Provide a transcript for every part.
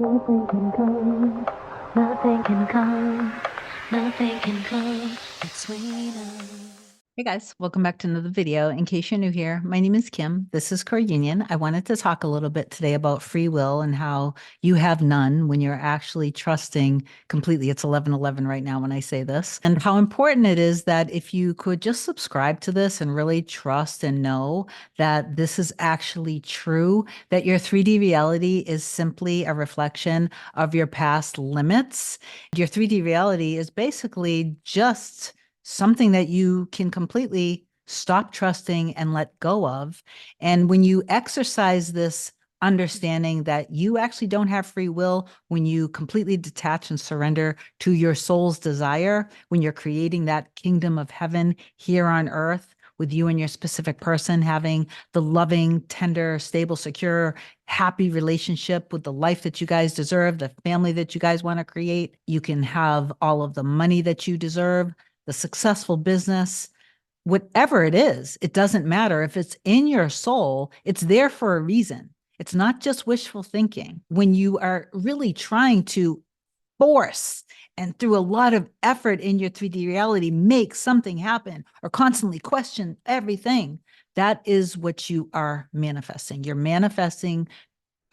Nothing can come, nothing can come, nothing can come between us. Hey guys, welcome back to another video. In case you're new here, my name is Kim. This is Core Union. I wanted to talk a little bit today about free will and how you have none when you're actually trusting completely. It's 11:11 right now when I say this, and how important it is that if you could just subscribe to this and really trust and know that this is actually true, that your 3D reality is simply a reflection of your past limits. Your 3D reality is basically just something that you can completely stop trusting and let go of. And when you exercise this understanding that you actually don't have free will, when you completely detach and surrender to your soul's desire, when you're creating that kingdom of heaven here on earth, with you and your specific person having the loving, tender, stable, secure, happy relationship with the life that you guys deserve, the family that you guys want to create. You can have all of the money that you deserve, the successful business, whatever it is, it doesn't matter. If it's in your soul, it's there for a reason. It's not just wishful thinking. When you are really trying to force and through a lot of effort in your 3D reality, make something happen or constantly question everything, that is what you are manifesting. You're manifesting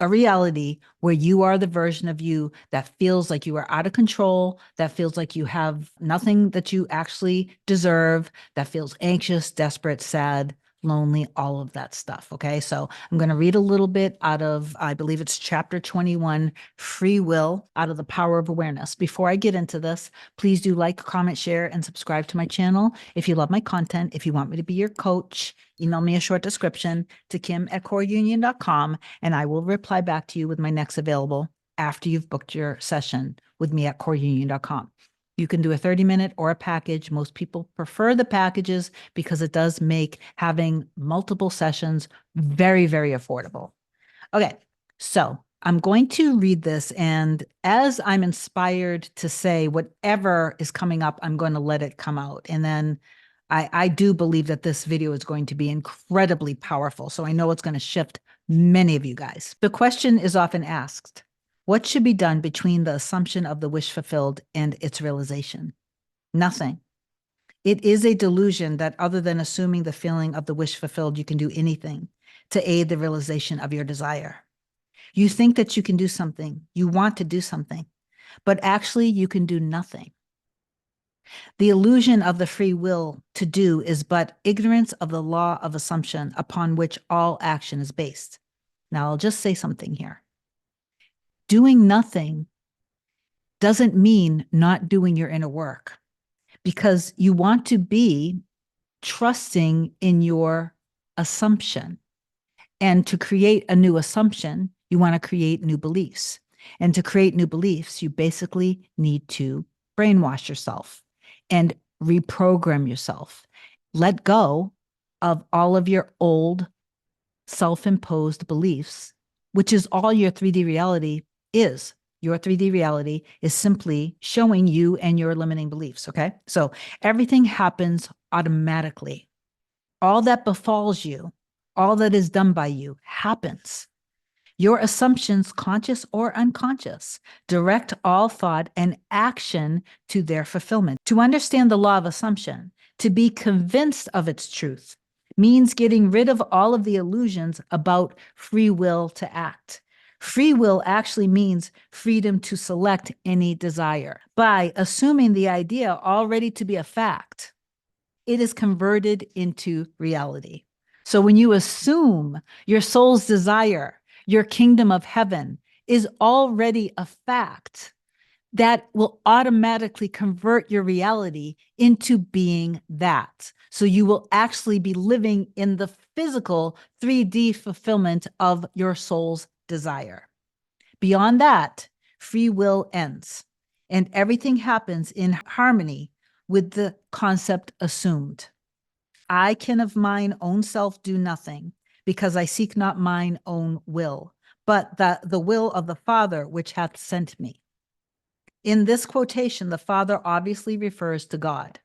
a reality where you are the version of you that feels like you are out of control, that feels like you have nothing that you actually deserve, that feels anxious, desperate, sad, lonely, all of that stuff. Okay. So I'm going to read a little bit out of, I believe it's chapter 21, Free Will, out of the Power of Awareness. Before I get into this, please do like, comment, share, and subscribe to my channel. If you love my content, if you want me to be your coach, email me a short description to kim@coreunion.com, and I will reply back to you with my next available after you've booked your session with me at coreunion.com. You can do a 30-minute or a package. Most people prefer the packages because it does make having multiple sessions very, very affordable. Okay, so I'm going to read this, and as I'm inspired to say whatever is coming up, I'm going to let it come out. And then I do believe that this video is going to be incredibly powerful. So I know it's going to shift many of you guys. The question is often asked, what should be done between the assumption of the wish fulfilled and its realization? Nothing. It is a delusion that other than assuming the feeling of the wish fulfilled, you can do anything to aid the realization of your desire. You think that you can do something, you want to do something, but actually you can do nothing. The illusion of the free will to do is but ignorance of the law of assumption upon which all action is based. Now, I'll just say something here. Doing nothing doesn't mean not doing your inner work, because you want to be trusting in your assumption. And to create a new assumption, you want to create new beliefs. And to create new beliefs, you basically need to brainwash yourself and reprogram yourself. Let go of all of your old self-imposed beliefs, which is all your 3D reality is. Your 3D reality is simply showing you and your limiting beliefs, okay? So everything happens automatically. All that befalls you, all that is done by you happens. Your assumptions, conscious or unconscious, direct all thought and action to their fulfillment. To understand the law of assumption, to be convinced of its truth, means getting rid of all of the illusions about free will to act. Free will actually means freedom to select any desire. By assuming the idea already to be a fact, it is converted into reality. So when you assume your soul's desire, your kingdom of heaven is already a fact, that will automatically convert your reality into being that. So you will actually be living in the physical 3D fulfillment of your soul's desire. Beyond that, free will ends, and everything happens in harmony with the concept assumed. I can of mine own self do nothing, because I seek not mine own will, but the will of the Father which hath sent me. In this quotation, the Father obviously refers to God.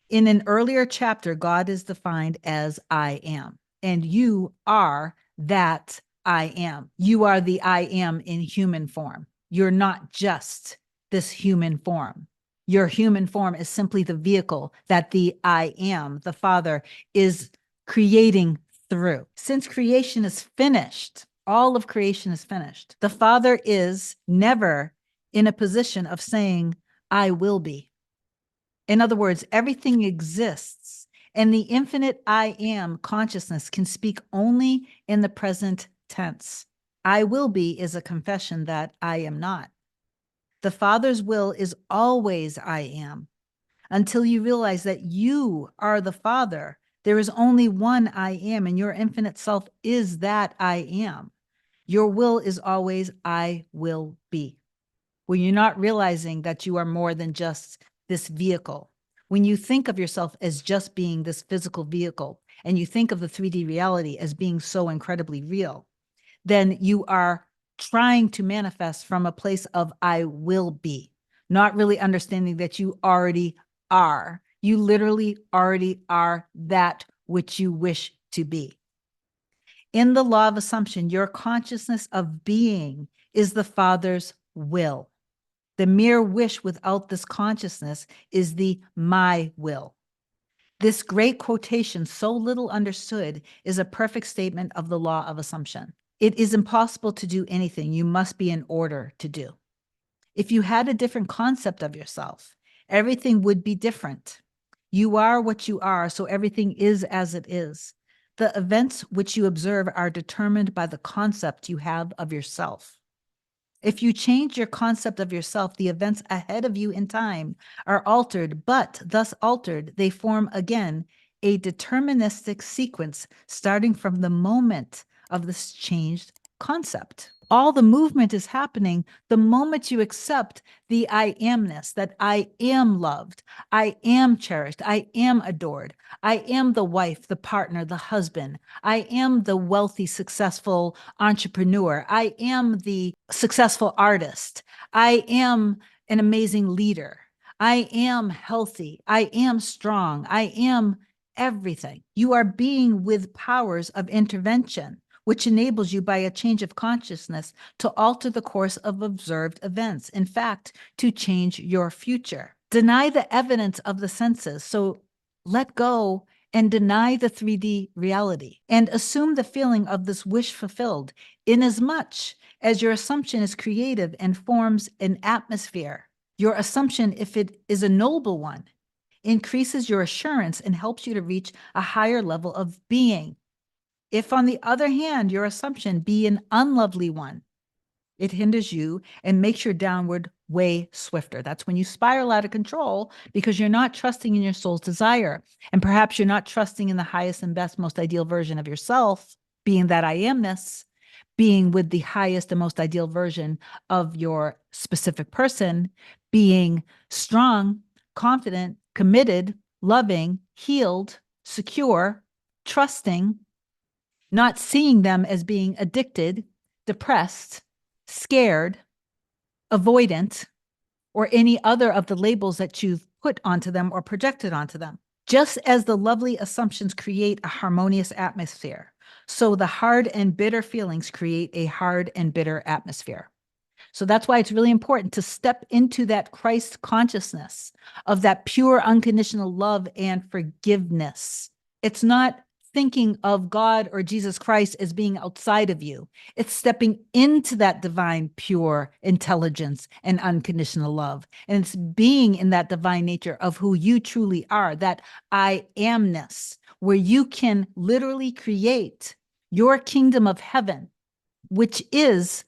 In an earlier chapter, God is defined as I am, and you are that I am. You are the I am in human form. You're not just this human form. Your human form is simply the vehicle that the I am, the Father, is creating through. Since creation is finished, all of creation is finished, the Father is never in a position of saying, I will be. In other words, everything exists, and the infinite I am consciousness can speak only in the present tense. I will be is a confession that I am not. The Father's will is always I am. Until you realize that you are the Father, there is only one I am, and your infinite self is that I am. Your will is always I will be. When you're not realizing that you are more than just this vehicle, when you think of yourself as just being this physical vehicle, and you think of the 3D reality as being so incredibly real, then you are trying to manifest from a place of I will be, not really understanding that you already are. You literally already are that which you wish to be. In the law of assumption, your consciousness of being is the Father's will. The mere wish without this consciousness is the my will. This great quotation, so little understood, is a perfect statement of the law of assumption. It is impossible to do anything. You must be in order to do. If you had a different concept of yourself, everything would be different. You are what you are, so everything is as it is. The events which you observe are determined by the concept you have of yourself. If you change your concept of yourself, the events ahead of you in time are altered, but thus altered, they form again a deterministic sequence starting from the moment of this changed concept. All the movement is happening the moment you accept the I amness, that I am loved, I am cherished, I am adored, I am the wife, the partner, the husband, I am the wealthy, successful entrepreneur, I am the successful artist, I am an amazing leader, I am healthy, I am strong, I am everything. You are being with powers of intervention, which enables you by a change of consciousness to alter the course of observed events. In fact, to change your future. Deny the evidence of the senses. So let go and deny the 3D reality and assume the feeling of this wish fulfilled, inasmuch as your assumption is creative and forms an atmosphere. Your assumption, if it is a noble one, increases your assurance and helps you to reach a higher level of being. If, on the other hand, your assumption be an unlovely one, it hinders you and makes your downward way swifter. That's when you spiral out of control because you're not trusting in your soul's desire. And perhaps you're not trusting in the highest and best, most ideal version of yourself, being that I amness, being with the highest and most ideal version of your specific person, being strong, confident, committed, loving, healed, secure, trusting, not seeing them as being addicted, depressed, scared, avoidant, or any other of the labels that you've put onto them or projected onto them. Just as the lovely assumptions create a harmonious atmosphere, so the hard and bitter feelings create a hard and bitter atmosphere. So that's why it's really important to step into that Christ consciousness of that pure unconditional love and forgiveness. It's not thinking of God or Jesus Christ as being outside of you. It's stepping into that divine, pure intelligence and unconditional love. And it's being in that divine nature of who you truly are, that I amness, where you can literally create your kingdom of heaven, which is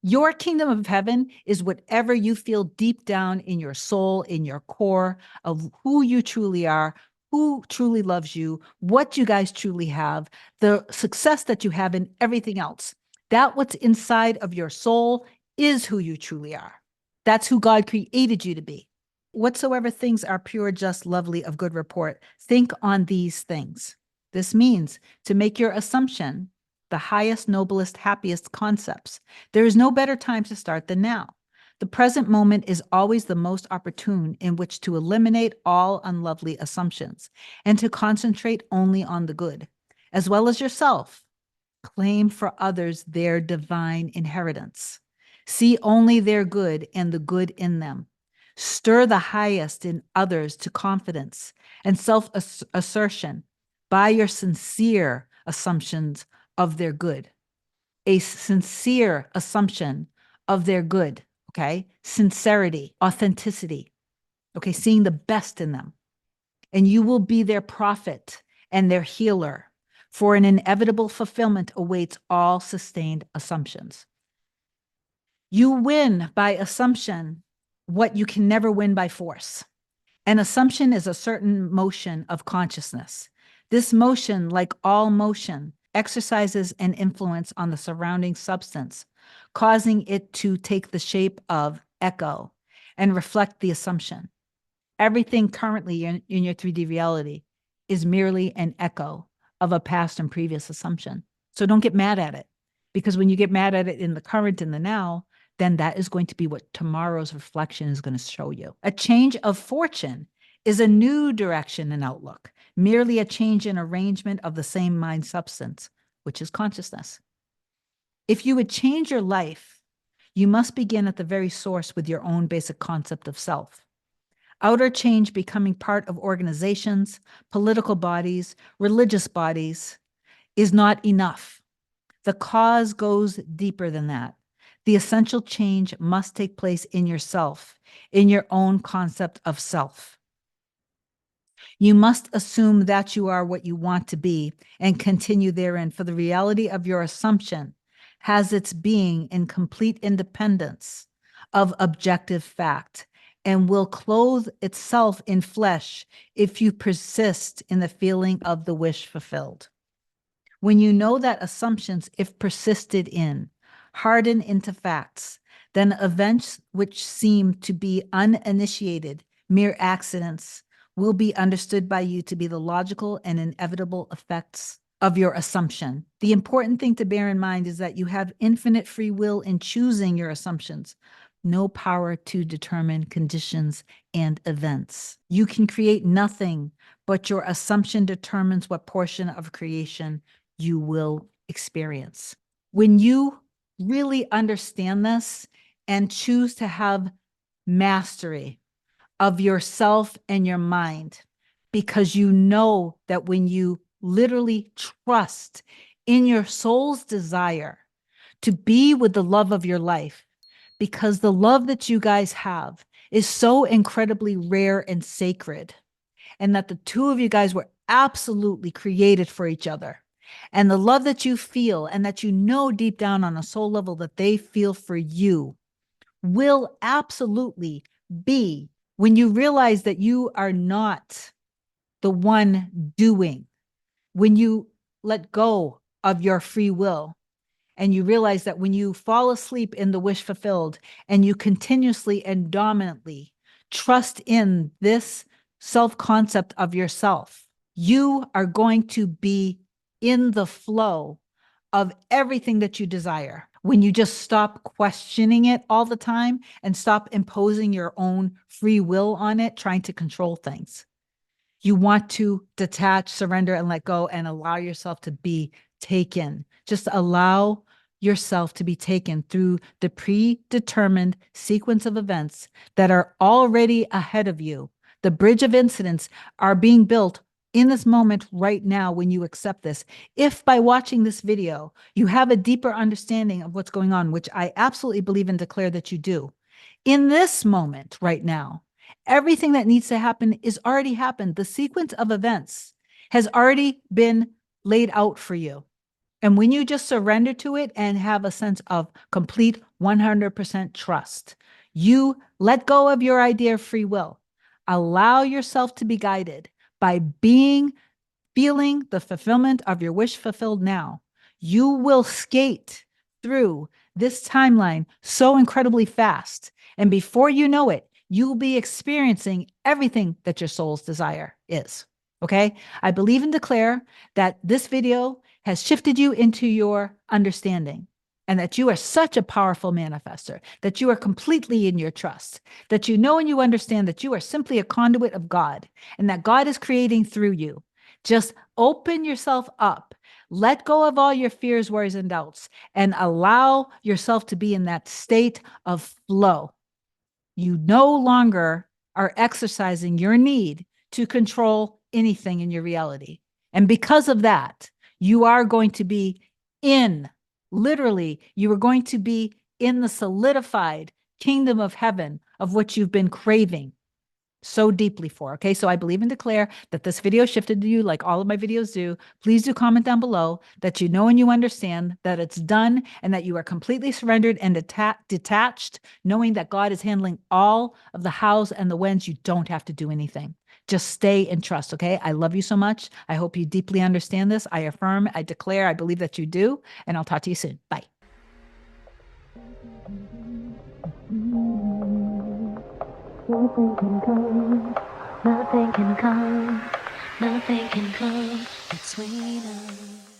your kingdom of heaven is whatever you feel deep down in your soul, in your core of who you truly are, who truly loves you, what you guys truly have, the success that you have, and everything else. That what's inside of your soul is who you truly are. That's who God created you to be. Whatsoever things are pure, just, lovely, of good report, think on these things. This means to make your assumption the highest, noblest, happiest concepts. There is no better time to start than now. The present moment is always the most opportune in which to eliminate all unlovely assumptions and to concentrate only on the good, as well as yourself. Claim for others their divine inheritance. See only their good and the good in them. Stir the highest in others to confidence and self-assertion by your sincere assumptions of their good. A sincere assumption of their good, okay? Sincerity, authenticity, okay? Seeing the best in them. And you will be their prophet and their healer, for an inevitable fulfillment awaits all sustained assumptions. You win by assumption what you can never win by force. An assumption is a certain motion of consciousness. This motion, like all motion, exercises an influence on the surrounding substance, causing it to take the shape of echo and reflect the assumption. Everything currently in your 3D reality is merely an echo of a past and previous assumption. So don't get mad at it, because when you get mad at it in the current and the now, then that is going to be what tomorrow's reflection is going to show you. A change of fortune is a new direction and outlook, merely a change in arrangement of the same mind substance, which is consciousness. If you would change your life, you must begin at the very source with your own basic concept of self. Outer change becoming part of organizations, political bodies, religious bodies is not enough. The cause goes deeper than that. The essential change must take place in yourself, in your own concept of self. You must assume that you are what you want to be and continue therein, for the reality of your assumption has its being in complete independence of objective fact and will clothe itself in flesh if you persist in the feeling of the wish fulfilled. When you know that assumptions, if persisted in, harden into facts, then events which seem to be uninitiated, mere accidents, will be understood by you to be the logical and inevitable effects of your assumption. The important thing to bear in mind is that you have infinite free will in choosing your assumptions, no power to determine conditions and events. You can create nothing, but your assumption determines what portion of creation you will experience. When you really understand this and choose to have mastery of yourself and your mind, because you know that when you literally trust in your soul's desire to be with the love of your life, because the love that you guys have is so incredibly rare and sacred, and that the two of you guys were absolutely created for each other. And the love that you feel and that you know deep down on a soul level that they feel for you will absolutely be, when you realize that you are not the one doing, when you let go of your free will, and you realize that when you fall asleep in the wish fulfilled and you continuously and dominantly trust in this self-concept of yourself, you are going to be in the flow of everything that you desire. When you just stop questioning it all the time and stop imposing your own free will on it, trying to control things. You want to detach, surrender, and let go and allow yourself to be taken. Just allow yourself to be taken through the predetermined sequence of events that are already ahead of you. The bridge of incidents are being built in this moment right now when you accept this. If by watching this video, you have a deeper understanding of what's going on, which I absolutely believe and declare that you do, in this moment right now, everything that needs to happen is already happened. The sequence of events has already been laid out for you. And when you just surrender to it and have a sense of complete 100% trust, you let go of your idea of free will. Allow yourself to be guided by feeling the fulfillment of your wish fulfilled now. You will skate through this timeline so incredibly fast. And before you know it, you will be experiencing everything that your soul's desire is. Okay? I believe and declare that this video has shifted you into your understanding, and that you are such a powerful manifester, that you are completely in your trust, that you know and you understand that you are simply a conduit of God, and that God is creating through you. Just open yourself up. Let go of all your fears, worries, and doubts, and allow yourself to be in that state of flow. You no longer are exercising your need to control anything in your reality. And because of that, you are going to be literally, you are going to be in the solidified kingdom of heaven of what you've been craving so deeply for. Okay, so I believe and declare that this video shifted to you like all of my videos do. Please do comment down below that you know and you understand that it's done and that you are completely surrendered and detached, knowing that God is handling all of the hows and the whens. You don't have to do anything. Just stay and trust, okay? I love you so much. I hope you deeply understand this. I affirm, I declare, I believe that you do, and I'll talk to you soon. Bye. Nothing can come, nothing can come, nothing can come between us.